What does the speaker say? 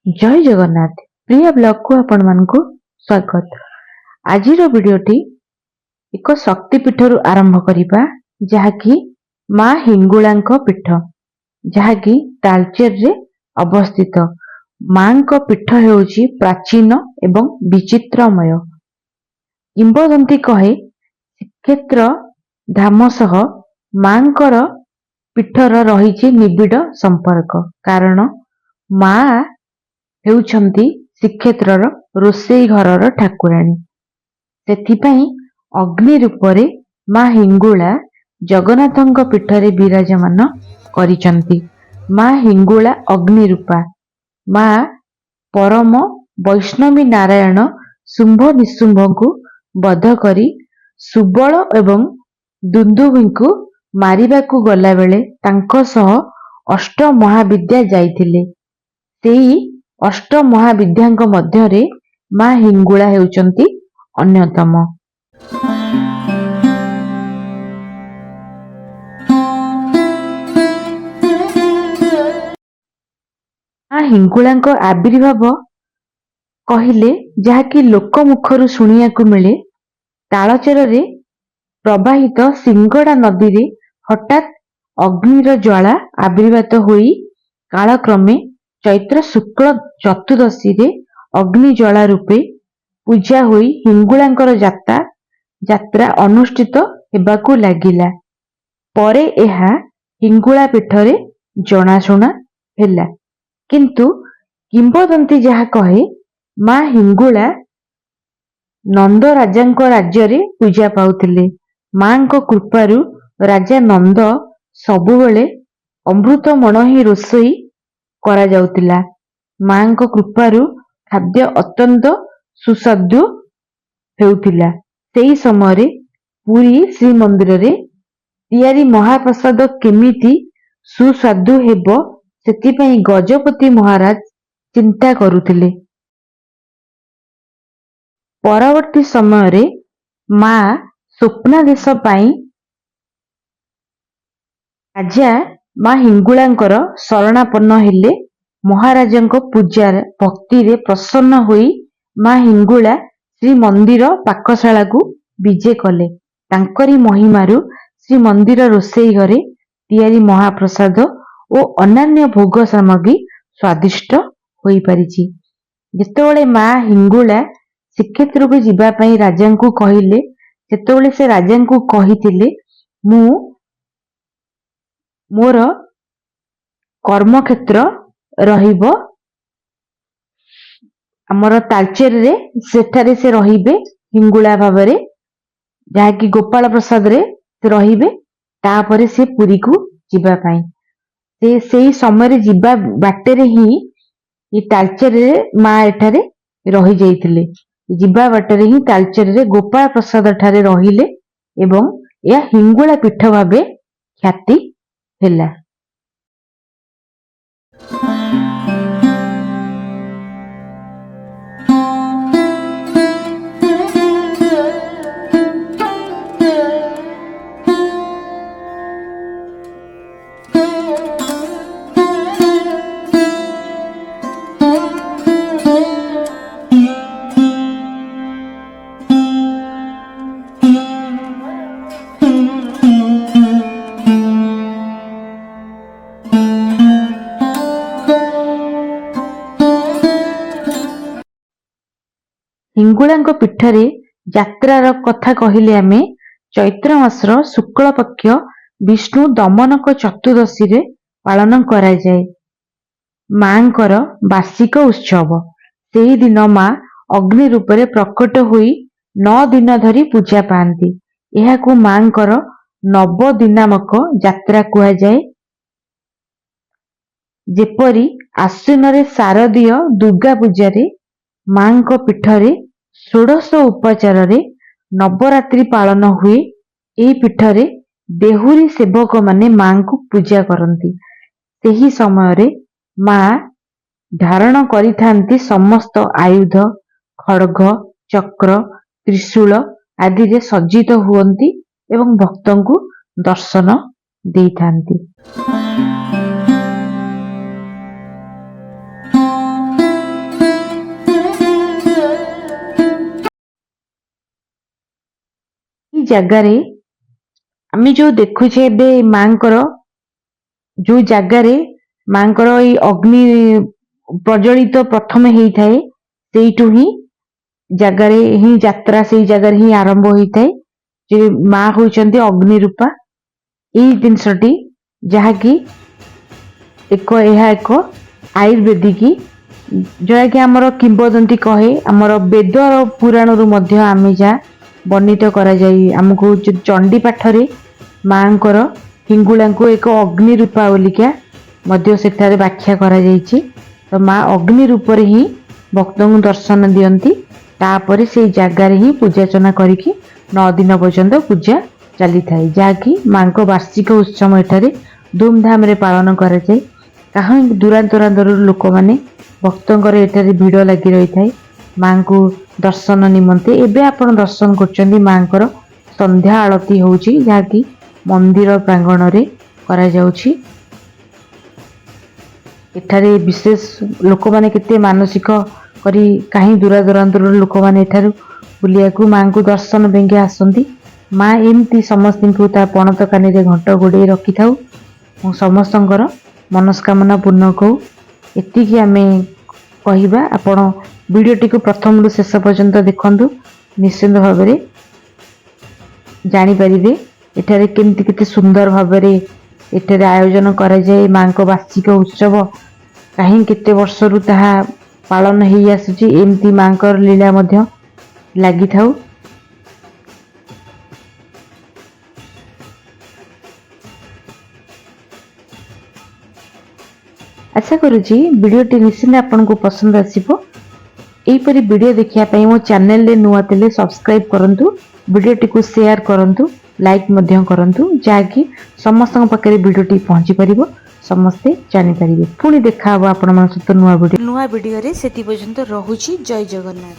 जय जगन्नाथ प्रिय ब्लॉग को आपण मानकु स्वागत। आजिर वीडियोटी एक शक्ति पीठर आरंभ करिबा जहाँकि माँ हिंगुलांक पीठ जहाँकि तालचेर रे अवस्थित। माँ पीठ हेउची प्राचीन एवं विचित्रमय। किंबदंती कहे श्रीक्षेत्र धाम सह माँकर पीठर रहिछि निबिड़ संपर्क। कारण माँ हेउछंती श्रीक्षेत्रर रोषेई घरर ठाकुराणी। सेथिपाई अग्नि रूपरे माँ हिंगुला जगन्नाथंक पीठरे विराजमान करिचंती। माँ हिंगुला अग्नि रूपा। माँ परम वैष्णवी नारायण शुंभ निशुंभଙ୍କୁ बध करी सुबल एवं दुंदुभिଙ୍କୁ मारिबाकू गला बेले तांको सह अष्ट महाविद्या जाइथिले। सेई अष्ट महाविद्यांक मध्यरे माँ हिंगुला हेउचंती अन्यतम। माँ हिंगुलांक आविर्भाव कहिले जहाँकि लोकमुखरु शुणियाकू मिले। तालचेर रे प्रवाहित सिंगड़ा नदी रे हठात अग्निर ज्वाला आविर्भात होई कालक्रमे चैत्र शुक्ल चतुर्दशी रे अग्नि ज्वाला रूपे पूजा होई हिंगुलांकर यात्रा अनुष्ठित हेबाकू लागिला। परे एहा हिंगुला पीठरे जनाशुना हेला। किंतु किंबदंती जहा कहे माँ हिंगुला नंद राजांक राज्य रे पूजा पाउथिले। माँ को कृपारु राजा नंद सबुबेले अमृत मणहि रोषेई करा जाउतिला। माँ को कृपारु खाद्य अत्यंत सुस्वादु हेउतिला। सेई समय पुरी श्री मंदिर रे तियारी महाप्रसाद केमिति सुस्वादु हेबो सेतिपई गजपति महाराज चिंता करुथिले। परवर्ती समय रे माँ स्वप्नादेश पाई राजा माँ हिंगुलांकर शरणापन्न हेले। महाराजंक पूजा भक्ति रे प्रसन्न होई माँ हिंगुला श्री मंदिर पाकशाला को विजे कले। तांकरी महिमारु श्री मंदिर रोषेई घरे तियारी महाप्रसाद और अन्यान्य भोग सामग्री स्वादिष्ट होई परिछि। जेतेबेले माँ हिंगुला श्रीक्षेत्र को जीवा पई राजांकु कहिले सेतेबेले से राजांकु कहिथिले मु मोर कर्मक्षेत्र रहिबो आमर तालचेर रे सेठारे से रहिबे हिंगुला भाबरे जहाँकि गोपाल प्रसाद रे से रहिबे। तापरे से पुरी को जीवा पई से सेई समय रे जीवा बाटेरे ही ये तालचेर रे माँ एठारे रही जाइथिले। जीवा बाटेरे ही तालचेर रे गोपाल प्रसाद ठारे रहिले एवं या हिंगुला पीठ भाबे ख्याति हेला। हिंगुलांक पीठरे यात्रार कथा कहिले आमे चैत्र मासर शुक्ल पक्ष विष्णु दमनक चतुर्दशी रे पालन करा जाए। माँकर वार्षिक उत्सव सेही दिन माँ अग्नि रूपरे प्रकट होई 9 दिन धरी पूजा पाती। एहाकू माँकर नवदिनामक यात्रा कुहा जाए। जेपरी आश्विन रे शारदीय दुर्गा पूजा रे माँ को पीठरे 16 उपचार रे नवरात्रि पालन हुए। एई पीठरे देहुरी सेवक माने माँ को पूजा करती। सेही समय रे माँ धारण करिथांती समस्त आयुध खड्ग चक्र त्रिशूल आदि रे सज्जित हुअंती एवं भक्तों को दर्शन देइथांती। ଜାଗାରେ ଆମେ ଯୋଉ ଦେଖୁଛେ ଏବେ ମାଙ୍କର ଯୋଉ ଜାଗାରେ ମାଙ୍କର ଏଇ ଅଗ୍ନି ପ୍ରଜ୍ୱଳିତ ପ୍ରଥମେ ହେଇଥାଏ, ସେଇଠୁ ହିଁ ଜାଗାରେ ହିଁ ଯାତ୍ରା ସେଇ ଜାଗାରେ ହିଁ ଆରମ୍ଭ ହୋଇଥାଏ। ଯେ ମା ହଉଛନ୍ତି ଅଗ୍ନି ରୂପା। ଏଇ ଜିନିଷଟି ଯାହାକି ଏହା ଏକ ଆୟୁର୍ବେଦିକ, ଯାହାକି ଆମର କିମ୍ବଦନ୍ତୀ କହେ, ଆମର ବେଦ ପୁରାଣରୁ ମଧ୍ୟ ଆମେ ଯାହା ବର୍ଣ୍ଣିତ କରାଯାଇ ଆମକୁ ଚଣ୍ଡୀ ପାଠରେ ମାଙ୍କର ହିଙ୍ଗୁଳାଙ୍କୁ ଏକ ଅଗ୍ନି ରୂପା ବୋଲିକା ମଧ୍ୟ ସେଠାରେ ବ୍ୟାଖ୍ୟା କରାଯାଇଛି। ତ ମା ଅଗ୍ନି ରୂପରେ ହିଁ ଭକ୍ତଙ୍କୁ ଦର୍ଶନ ଦିଅନ୍ତି। ତାପରେ ସେଇ ଜାଗାରେ ହିଁ ପୂଜାର୍ଚ୍ଚନା କରିକି 9 ଦିନ ପର୍ଯ୍ୟନ୍ତ ପୂଜା ଚାଲିଥାଏ, ଯାହାକି ମାଙ୍କ ବାର୍ଷିକ ଉତ୍ସବ ଏଠାରେ ଧୁମଧାମରେ ପାଳନ କରାଯାଏ। କାହିଁକି ଦୂରାନ୍ତରାନ୍ତରରୁ ଲୋକମାନେ ଭକ୍ତଙ୍କର ଏଠାରେ ଭିଡ଼ ଲାଗି ରହିଥାଏ ମାଙ୍କୁ ଦର୍ଶନ ନିମନ୍ତେ। ଏବେ ଆପଣ ଦର୍ଶନ କରୁଛନ୍ତି ମାଙ୍କର ସନ୍ଧ୍ୟା ଆଳତି ହେଉଛି, ଯାହାକି ମନ୍ଦିର ପ୍ରାଙ୍ଗଣରେ କରାଯାଉଛି। ଏଠାରେ ବିଶେଷ ଲୋକମାନେ କେତେ ମାନସିକ କରି କାହିଁ ଦୂରାନ୍ତରରୁ ଲୋକମାନେ ଏଠାରୁ ବୁଲିବାକୁ ମାଙ୍କୁ ଦର୍ଶନ ପାଇଁକି ଆସନ୍ତି। ମା ଏମିତି ସମସ୍ତଙ୍କୁ ତା ପଣତ କାନିରେ ଘଣ୍ଟ ଗୋଡ଼େଇ ରଖିଥାଉ ଏବଂ ସମସ୍ତଙ୍କର ମନସ୍କାମନା ପୂର୍ଣ୍ଣ କରୁ। ଏତିକି ଆମେ କହିବା। ଆପଣ ଭିଡ଼ିଓଟିକୁ ପ୍ରଥମରୁ ଶେଷ ପର୍ଯ୍ୟନ୍ତ ଦେଖନ୍ତୁ, ନିଶ୍ଚିନ୍ତ ଭାବରେ ଜାଣିପାରିବେ ଏଠାରେ କେମିତି କେତେ ସୁନ୍ଦର ଭାବରେ ଏଠାରେ ଆୟୋଜନ କରାଯାଏ। ମାଙ୍କ ବାର୍ଷିକ ଉତ୍ସବ କାହିଁ କେତେ ବର୍ଷରୁ ତାହା ପାଳନ ହେଇ ଆସୁଛି, ଏମିତି ମାଙ୍କର ଲୀଳା ମଧ୍ୟ ଲାଗିଥାଉ। ଆଶା କରୁଛି ଭିଡ଼ିଓଟି ନିଶ୍ଚିନ୍ତ ଆପଣଙ୍କୁ ପସନ୍ଦ ଆସିବ। ଏହିପରି ଭିଡ଼ିଓ ଦେଖିବା ପାଇଁ ମୋ ଚ୍ୟାନେଲରେ ନୂଆ ଥିଲେ ସବସ୍କ୍ରାଇବ୍ କରନ୍ତୁ, ଭିଡ଼ିଓଟିକୁ ସେୟାର କରନ୍ତୁ, ଲାଇକ୍ ମଧ୍ୟ କରନ୍ତୁ, ଯାହାକି ସମସ୍ତଙ୍କ ପାଖରେ ଭିଡ଼ିଓଟି ପହଞ୍ଚି ପାରିବ, ସମସ୍ତେ ଜାଣିପାରିବେ। ପୁଣି ଦେଖା ହେବ ଆପଣମାନଙ୍କ ସହିତ ନୂଆ ଭିଡ଼ିଓରେ। ସେତି ପର୍ଯ୍ୟନ୍ତ ରହୁଛି। ଜୟ ଜଗନ୍ନାଥ।